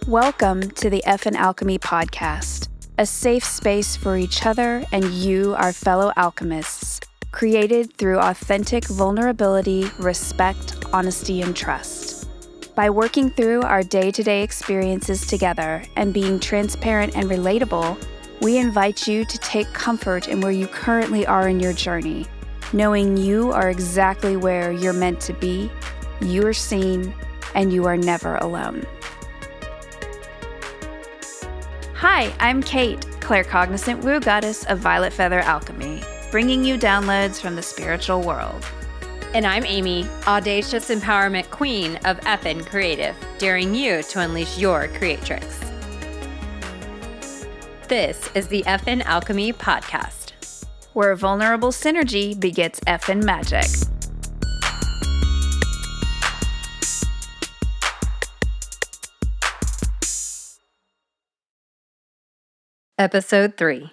Welcome to the Effin Alchemy Podcast, a safe space for each other and you, our fellow alchemists, created through authentic vulnerability, respect, honesty, and trust. By working through our day-to-day experiences together and being transparent and relatable, we invite you to take comfort in where you currently are in your journey, knowing you are exactly where you're meant to be, you are seen, and you are never alone. Hi, I'm Cate, claircognizant woo goddess of Violet Feather Alchemy, bringing you downloads from the spiritual world. And I'm Amy, audacious empowerment queen of Effin Creative, daring you to unleash your creatrix. This is the Effin Alchemy Podcast, where vulnerable synergy begets effin magic. Episode 3,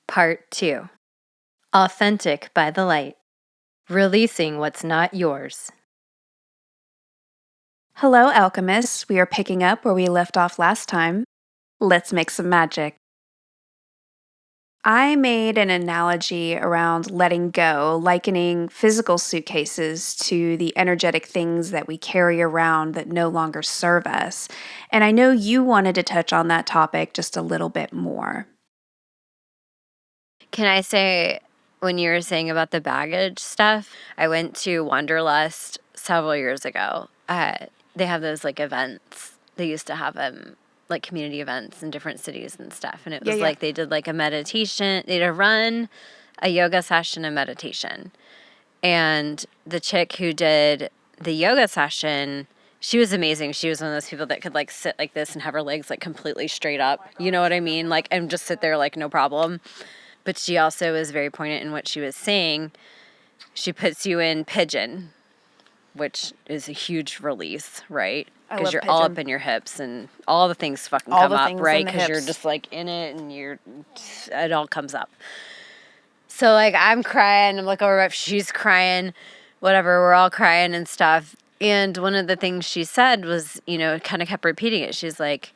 Part 2, Authentic by the Light, Releasing What's Not Yours. Hello, alchemists. We are picking up where we left off last time. Let's make some magic. I made an analogy around letting go, likening physical suitcases to the energetic things that we carry around that no longer serve us. And I know you wanted to touch on that topic just a little bit more. Can I say, when you were saying about the baggage stuff, I went to Wanderlust several years ago. They have those events. They used to have like community events in different cities and stuff. And it was like they did like a meditation. They did a run, a yoga session, a meditation. And the chick who did the yoga session, she was amazing. She was one of those people that could like sit like this and have her legs like completely straight up. You know what I mean? Like, and just sit there like no problem. But she also was very poignant in what she was saying. She puts you in pigeon, which is a huge release, right? Because you're all up in your hips and all the things fucking come up, right? Because you're just like in it and it all comes up. So like I'm crying, I'm like over, she's crying, whatever, we're all crying and stuff. And one of the things she said was, kind of kept repeating it. She's like,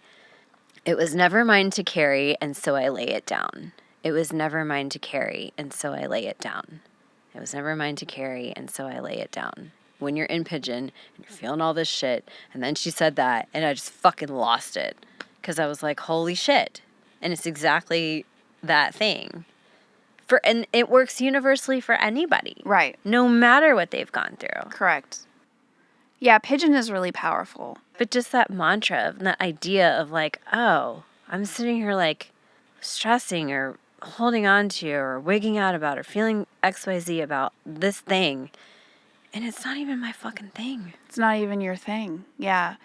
it was never mine to carry, and so I lay it down. It was never mine to carry, and so I lay it down. It was never mine to carry, and so I lay it down. When you're in pigeon, and you're feeling all this shit, and then she said that, and I just fucking lost it. Because I was like, holy shit. And it's exactly that thing. And it works universally for anybody. Right. No matter what they've gone through. Correct. Yeah, pigeon is really powerful. But just that mantra, and that idea of like, oh, I'm sitting here like stressing or holding on to or wigging out about or feeling XYZ about this thing. And it's not even my fucking thing. It's not even your thing. Yeah.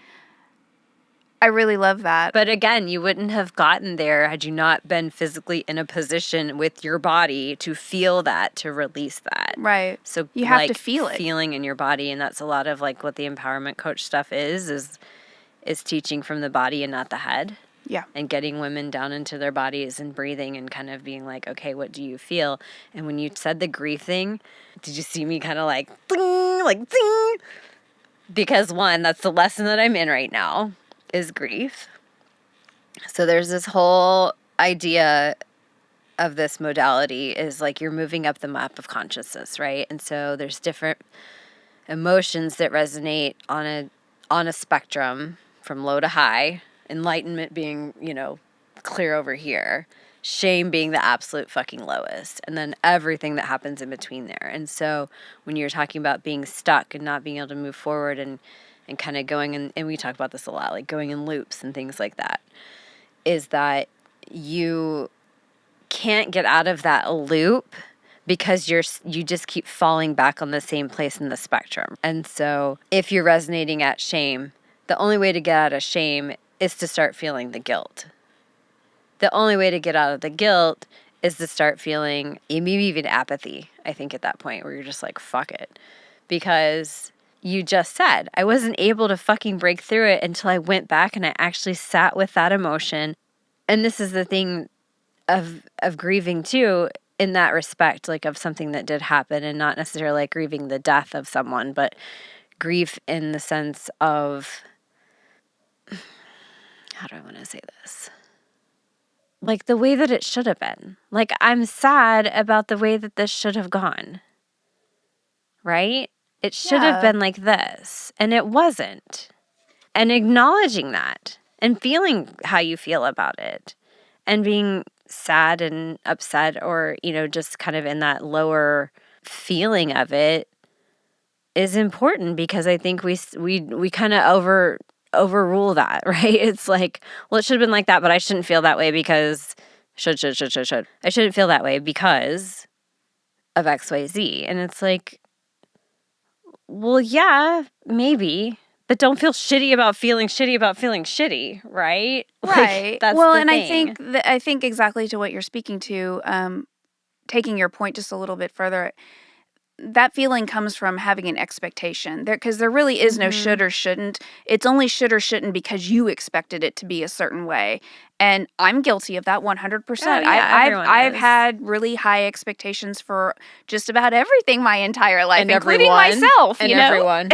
I really love that. But again, you wouldn't have gotten there had you not been physically in a position with your body to feel that, to release that. Right. So you have to feel it. Feeling in your body. And that's a lot of like what the empowerment coach stuff is teaching from the body and not the head. Yeah. And getting women down into their bodies and breathing and kind of being like, okay, what do you feel? And when you said the grief thing, did you see me kind of like, ding, like, ding? Because one, that's the lesson that I'm in right now, is grief. So there's this whole idea of this modality is like you're moving up the map of consciousness, right? And so there's different emotions that resonate on a spectrum from low to high. Enlightenment being, clear over here. Shame being the absolute fucking lowest. And then everything that happens in between there. And so when you're talking about being stuck and not being able to move forward and kind of going in, and we talk about this a lot, like going in loops and things like that, is that you can't get out of that loop because you just keep falling back on the same place in the spectrum. And so if you're resonating at shame, the only way to get out of shame is to start feeling the guilt. The only way to get out of the guilt is to start feeling maybe even apathy, I think, at that point, where you're just like, fuck it. Because you just said, I wasn't able to fucking break through it until I went back and I actually sat with that emotion. And this is the thing of grieving too, in that respect, like of something that did happen, and not necessarily like grieving the death of someone, but grief in the sense of, how do I want to say this? Like the way that it should have been. Like I'm sad about the way that this should have gone. Right? It should have been like this, and it wasn't. And acknowledging that and feeling how you feel about it and being sad and upset or, just kind of in that lower feeling of it is important because I think we kind of overrule that, right? It's like, well, it should have been like that, but I shouldn't feel that way because should. I shouldn't feel that way because of XYZ. And it's like, well, yeah, maybe, but don't feel shitty about feeling shitty, right? Right. Like, that's well, the and thing. I think exactly to what you're speaking to, taking your point just a little bit further, that feeling comes from having an expectation because there really is no should or shouldn't. It's only should or shouldn't because you expected it to be a certain way. And I'm guilty of that 100%. Oh, yeah, everyone I've is. had really high expectations for just about everything my entire life, And including everyone. myself, And you know? everyone.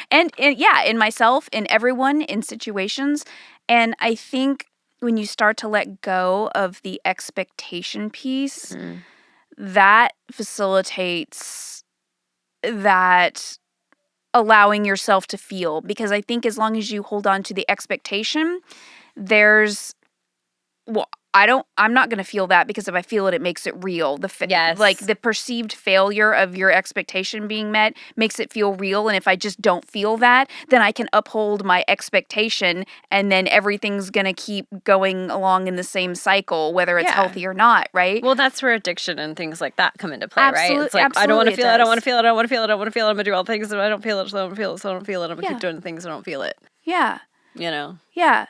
and yeah, in myself, in everyone, in situations. And I think when you start to let go of the expectation piece, that facilitates that allowing yourself to feel. Because I think as long as you hold on to the expectation, I'm not going to feel that because if I feel it, it makes it real. Yes. Like the perceived failure of your expectation being met makes it feel real. And if I just don't feel that, then I can uphold my expectation and then everything's going to keep going along in the same cycle, whether it's healthy or not, right? Well, that's where addiction and things like that come into play, right? It's like, Absolutely, I don't want to feel it, I don't want to does. feel it, I don't want to feel it, I don't want to feel it, I'm going to do all the things, so I don't feel it, so I don't feel it, so I don't feel it, I'm going to keep doing the things, so I don't feel it. Yeah. Yeah.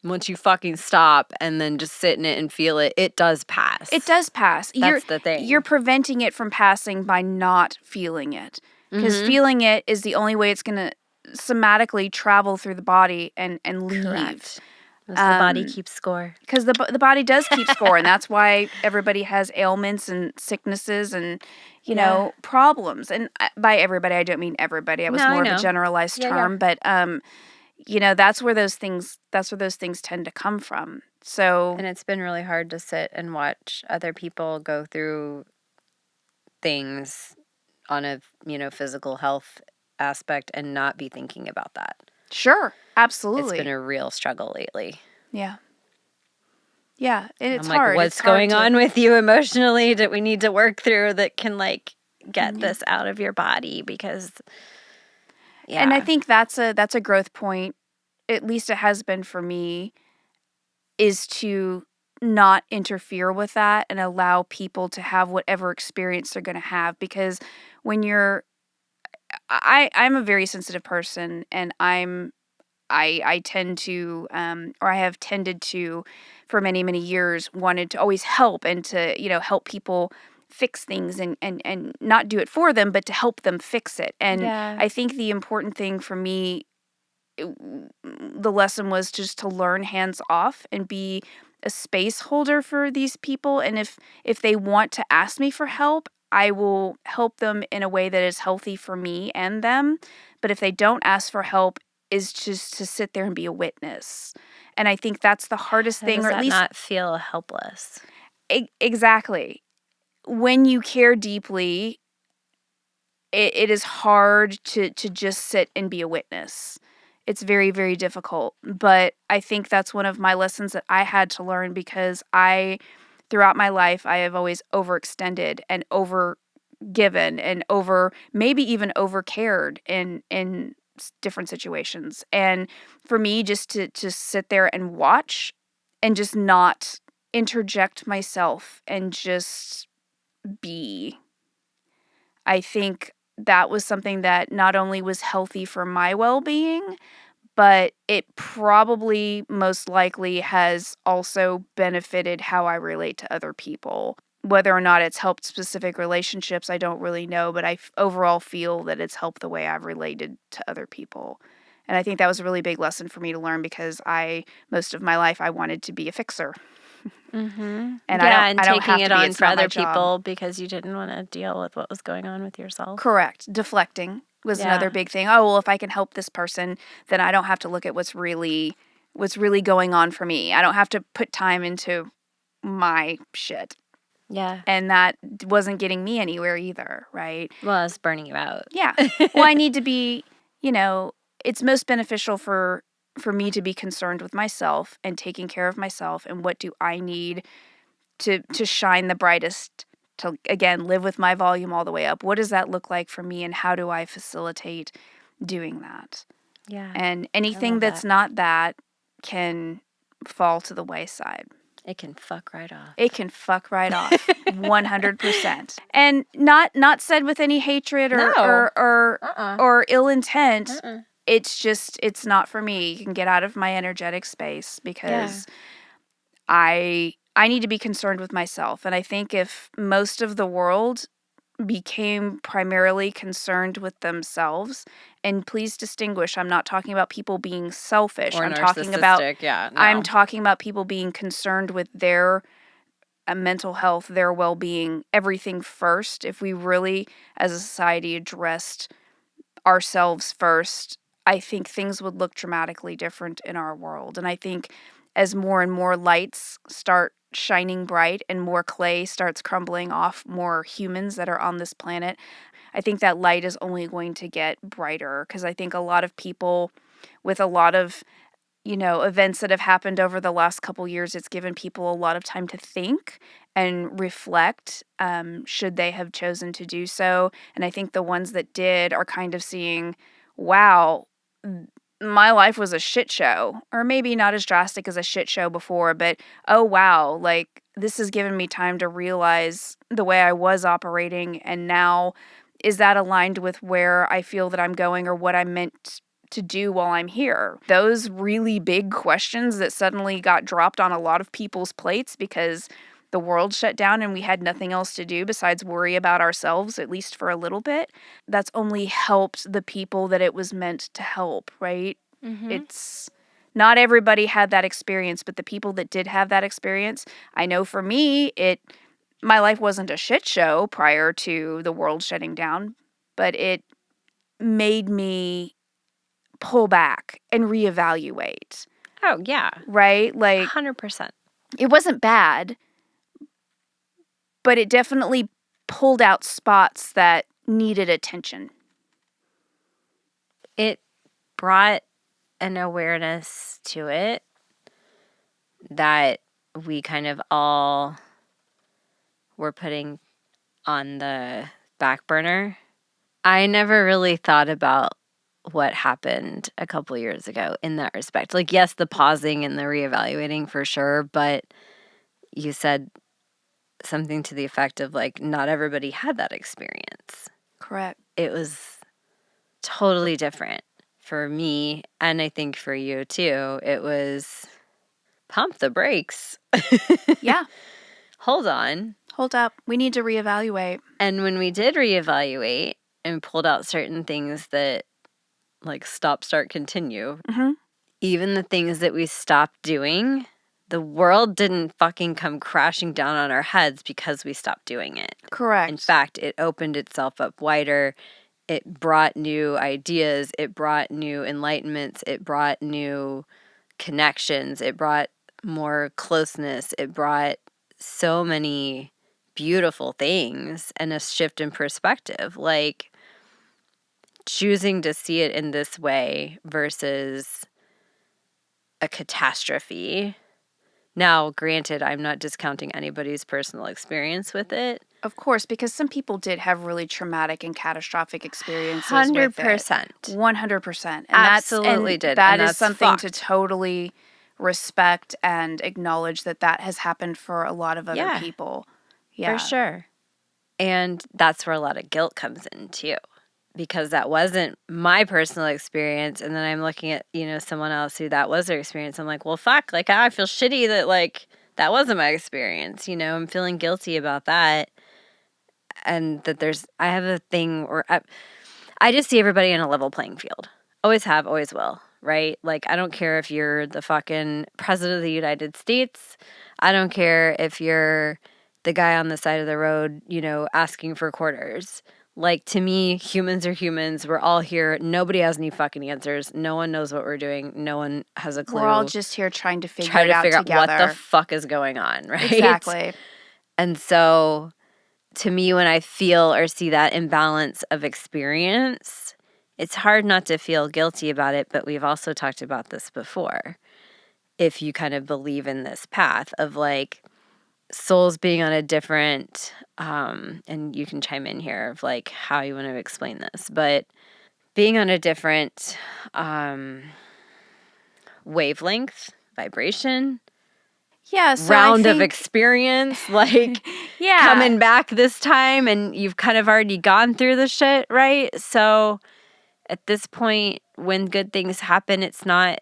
Once you fucking stop and then just sit in it and feel it, it does pass. It does pass. That's the thing. You're preventing it from passing by not feeling it. Because feeling it is the only way it's going to somatically travel through the body and leave. Correct. The body keeps score. Because the body does keep score, and that's why everybody has ailments and sicknesses and, know, problems. And by everybody, I don't mean everybody. It was more of a generalized term. But, that's where those things tend to come from. So, and it's been really hard to sit and watch other people go through things on a, physical health aspect and not be thinking about that. Sure, absolutely. It's been a real struggle lately. Yeah. Yeah, and it's I'm like, hard. what's going on with you emotionally that we need to work through that can, get this out of your body? Because, And I think that's a growth point, at least it has been for me, is to not interfere with that and allow people to have whatever experience they're going to have. Because when I'm a very sensitive person, and I tend to, or I have tended to, for many, many years, wanted to always help and to, help people fix things and not do it for them, but to help them fix it. And I think the important thing for me, the lesson was just to learn hands off and be a space holder for these people. And if they want to ask me for help, I will help them in a way that is healthy for me and them. But if they don't ask for help, is just to sit there and be a witness. And I think that's the hardest thing, or at least not feel helpless. Exactly. When you care deeply, it is hard to just sit and be a witness. It's very, very difficult. But I think that's one of my lessons that I had to learn, because throughout my life, I have always overextended and overgiven and maybe even overcared in different situations. And for me, just to sit there and watch and just not interject myself and just be, I think that was something that not only was healthy for my well-being, but it probably most likely has also benefited how I relate to other people. Whether or not it's helped specific relationships, I don't really know, but I overall feel that it's helped the way I've related to other people. And I think that was a really big lesson for me to learn, because most of my life, I wanted to be a fixer. Mm-hmm. And I don't taking have it to on be. For other people because you didn't want to deal with what was going on with yourself. Correct. Deflecting was another big thing. Oh, well, if I can help this person, then I don't have to look at what's really what's really going on for me. I don't have to put time into my shit. Yeah. And that wasn't getting me anywhere either, right? Well, it's burning you out. Yeah. Well, I need to be, it's most beneficial for me to be concerned with myself and taking care of myself, and what do I need to shine the brightest, to, again, live with my volume all the way up. What does that look like for me, and how do I facilitate doing that? Yeah. And anything that's not that can fall to the wayside. It can fuck right off. It can fuck right off, 100%. And not said with any hatred or ill intent. It's just, it's not for me. You can get out of my energetic space, because I need to be concerned with myself. And I think if most of the world became primarily concerned with themselves, and please distinguish, I'm not talking about people being selfish. Or I'm talking about no. I'm talking about people being concerned with their mental health, their well-being, everything first. If we really, as a society, addressed ourselves first, I think things would look dramatically different in our world. And I think as more and more lights start shining bright and more clay starts crumbling off more humans that are on this planet, I think that light is only going to get brighter, because I think a lot of people, with a lot of events that have happened over the last couple years, it's given people a lot of time to think and reflect, should they have chosen to do so. And I think the ones that did are kind of seeing, wow, my life was a shit show, or maybe not as drastic as a shit show before, but oh wow, like this has given me time to realize the way I was operating, and now is that aligned with where I feel that I'm going, or what I'm meant to do while I'm here? Those really big questions that suddenly got dropped on a lot of people's plates because the world shut down and we had nothing else to do besides worry about ourselves, at least for a little bit. That's only helped the people that it was meant to help, right? Mm-hmm. It's not everybody had that experience, but the people that did have that experience, I know for me, my life wasn't a shit show prior to the world shutting down, but it made me pull back and reevaluate. Oh, yeah. Right? Like 100%. It wasn't bad, but it definitely pulled out spots that needed attention. It brought an awareness to it that we kind of all were putting on the back burner. I never really thought about what happened a couple years ago in that respect. Like, yes, the pausing and the reevaluating for sure, but you said something to the effect of, like, not everybody had that experience. Correct. It was totally different for me, and I think for you too. It was pump the brakes. Yeah. Hold on. Hold up. We need to reevaluate. And when we did reevaluate and pulled out certain things that, like, stop, start, continue, Mm-hmm. even the things that we stopped doing, the world didn't fucking come crashing down on our heads because we stopped doing it. Correct. In fact, it opened itself up wider. It brought new ideas. It brought new enlightenments. It brought new connections. It brought more closeness. It brought so many beautiful things and a shift in perspective. Like, choosing to see it in this way versus a catastrophe. Now, granted, I'm not discounting anybody's personal experience with it. Of course, because some people did have really traumatic and catastrophic experiences 100%. with it. 100%. And Absolutely did. That And is that's something fucked. to totally respect and acknowledge that has happened for a lot of other people. Yeah. For sure. And that's where a lot of guilt comes in too, because that wasn't my personal experience. And then I'm looking at, someone else who that was their experience. I'm like, well, fuck, like, I feel shitty that, like, that wasn't my experience. I'm feeling guilty about that. And that I have a thing where I just see everybody in a level playing field. Always have, always will, right? Like, I don't care if you're the fucking president of the United States. I don't care if you're the guy on the side of the road, asking for quarters. Like, to me, humans are humans. We're all here. Nobody has any fucking answers. No one knows what we're doing. No one has a clue. We're all just here trying to figure it to out figure together. out what the fuck is going on, right? Exactly. And so, to me, when I feel or see that imbalance of experience, it's hard not to feel guilty about it, but we've also talked about this before. If you kind of believe in this path of like souls being on a different, and you can chime in here of like how you want to explain this, but being on a different wavelength, vibration, Yeah, so round of experience, like coming back this time, and you've kind of already gone through the shit, right? So at this point, when good things happen, it's not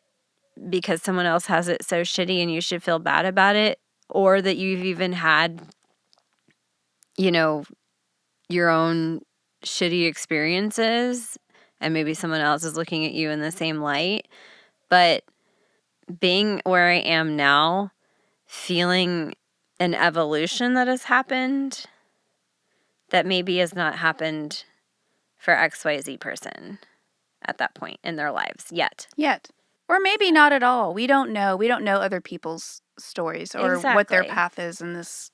because someone else has it so shitty and you should feel bad about it, or that you've even had, you know, your own shitty experiences and maybe someone else is looking at you in the same light. But being where I am now, feeling an evolution that has happened that maybe has not happened for XYZ person at that point in their lives yet. Or maybe not at all. We don't know. We don't know other people's stories or what their path is in this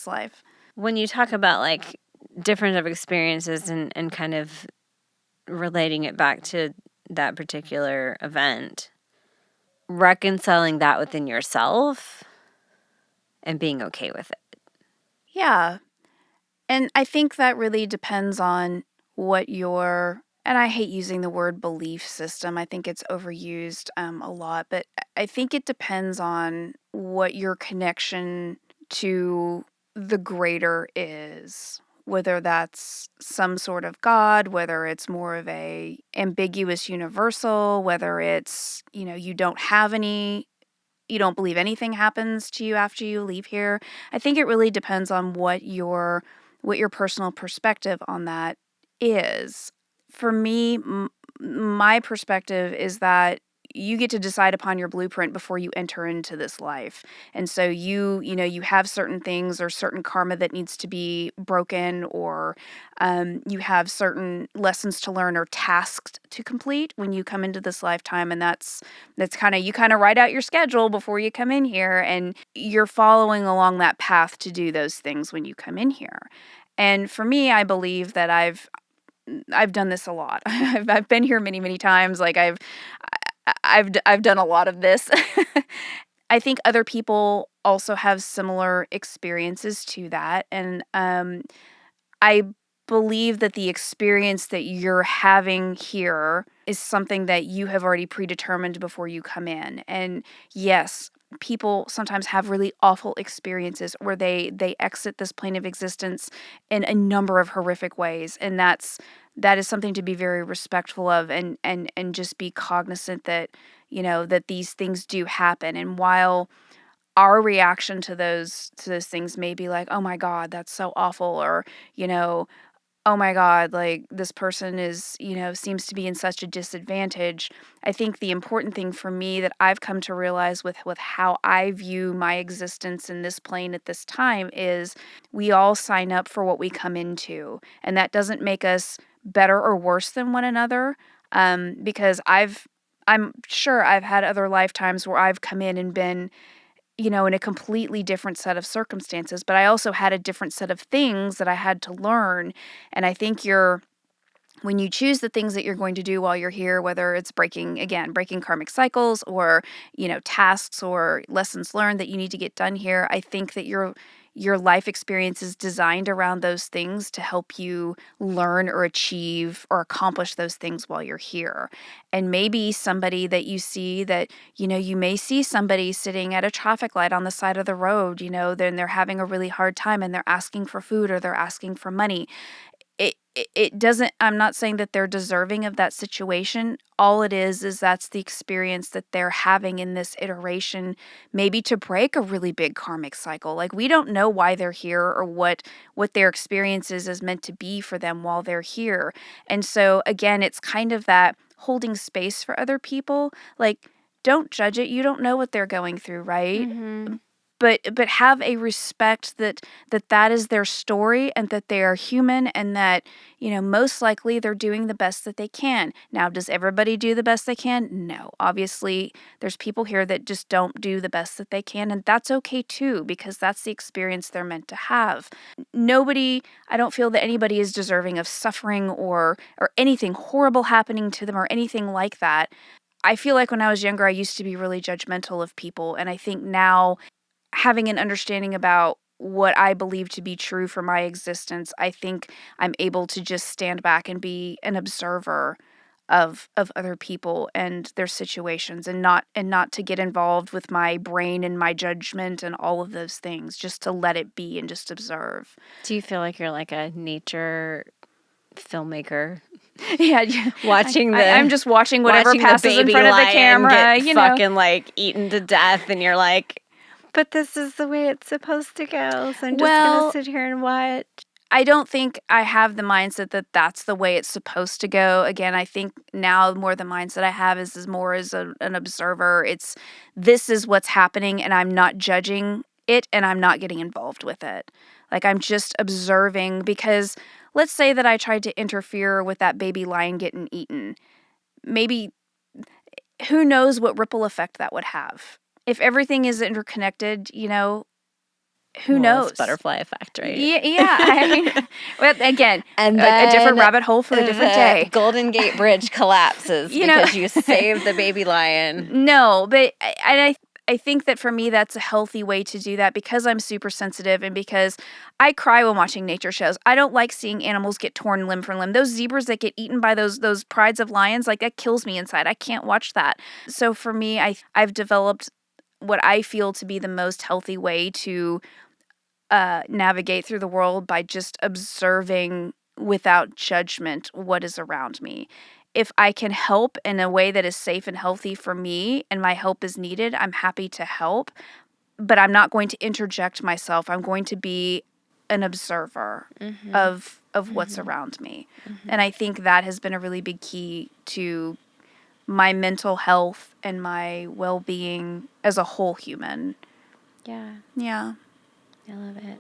life. When you talk about like different of experiences and kind of relating it back to that particular event, reconciling that within yourself and being okay with it. Yeah. And I think that really depends on what your, and I hate using the word belief system. I think it's overused a lot, but I think it depends on what your connection to the greater is. Whether that's some sort of God, whether it's more of a ambiguous universal, whether it's, you don't believe anything happens to you after you leave here. I think it really depends on what your personal perspective on that is. For me, my perspective is that you get to decide upon your blueprint before you enter into this life. And so you have certain things or certain karma that needs to be broken, or you have certain lessons to learn or tasks to complete when you come into this lifetime. And that's kind of, you kind of write out your schedule before you come in here, and you're following along that path to do those things when you come in here. And for me, I believe that I've done this a lot. I've been here many, many times. Like I've done a lot of this. I think other people also have similar experiences to that. And I believe that the experience that you're having here is something that you have already predetermined before you come in. And yes, people sometimes have really awful experiences where they exit this plane of existence in a number of horrific ways. And that is something to be very respectful of, and just be cognizant that, that these things do happen. And while our reaction to those things may be like, oh my God, that's so awful, or, oh my God, like this person is, seems to be in such a disadvantage. I think the important thing for me that I've come to realize with how I view my existence in this plane at this time is we all sign up for what we come into. And that doesn't make us better or worse than one another. Because I'm sure I've had other lifetimes where I've come in and been, in a completely different set of circumstances, but I also had a different set of things that I had to learn. And I think when you choose the things that you're going to do while you're here, whether it's breaking karmic cycles, or, tasks or lessons learned that you need to get done here, I think that your life experience is designed around those things to help you learn or achieve or accomplish those things while you're here. And maybe somebody that you see that, you may see somebody sitting at a traffic light on the side of the road, then they're having a really hard time and they're asking for food or they're asking for money. It doesn't, I'm not saying that they're deserving of that situation. All it is that's the experience that they're having in this iteration, maybe to break a really big karmic cycle. Like, we don't know why they're here or what their experience is meant to be for them while they're here. And so again, it's kind of that holding space for other people. Like, don't judge it. You don't know what they're going through, right? Mm-hmm. but have a respect that is their story, and that they are human, and that, most likely they're doing the best that they can. Now, does everybody do the best they can? No. Obviously, there's people here that just don't do the best that they can, and that's okay too, because that's the experience they're meant to have. I don't feel that anybody is deserving of suffering or anything horrible happening to them or anything like that. I feel like when I was younger, I used to be really judgmental of people, and I think now, having an understanding about what I believe to be true for my existence, I think I'm able to just stand back and be an observer of other people and their situations, and not to get involved with my brain and my judgment and all of those things, just to let it be and just observe. Do you feel like you're like a nature filmmaker? Yeah, I'm just watching whatever passes in front of the camera, fucking like eaten to death, and you're like, but this is the way it's supposed to go, so I'm just going to sit here and watch. I don't think I have the mindset that that's the way it's supposed to go. Again, I think now more the mindset I have is more as an observer. This is what's happening, and I'm not judging it, and I'm not getting involved with it. Like, I'm just observing, because let's say that I tried to interfere with that baby lion getting eaten. Maybe, who knows what ripple effect that would have. If everything is interconnected, who knows? It's butterfly effect, right? Yeah. I mean, well, again, and a different rabbit hole for a different day. Golden Gate Bridge collapses because you saved the baby lion. No, but I think that for me, that's a healthy way to do that, because I'm super sensitive, and because I cry when watching nature shows. I don't like seeing animals get torn limb from limb. Those zebras that get eaten by those prides of lions, like, that kills me inside. I can't watch that. So for me, I've developed what I feel to be the most healthy way to navigate through the world, by just observing without judgment what is around me. If I can help in a way that is safe and healthy for me, and my help is needed, I'm happy to help, but I'm not going to interject myself. I'm going to be an observer of what's around me. And I think that has been a really big key to my mental health and my well-being as a whole human. Yeah. Yeah. I love it.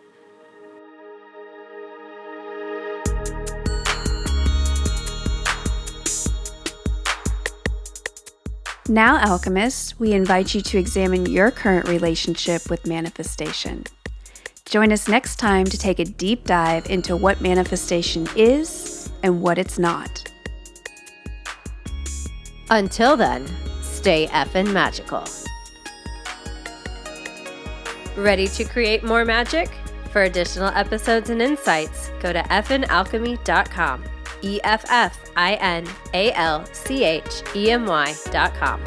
Now, alchemists, we invite you to examine your current relationship with manifestation. Join us next time to take a deep dive into what manifestation is and what it's not. Until then, stay effin' magical. Ready to create more magic? For additional episodes and insights, go to effinalchemy.com. EFFINALCHEMY.com.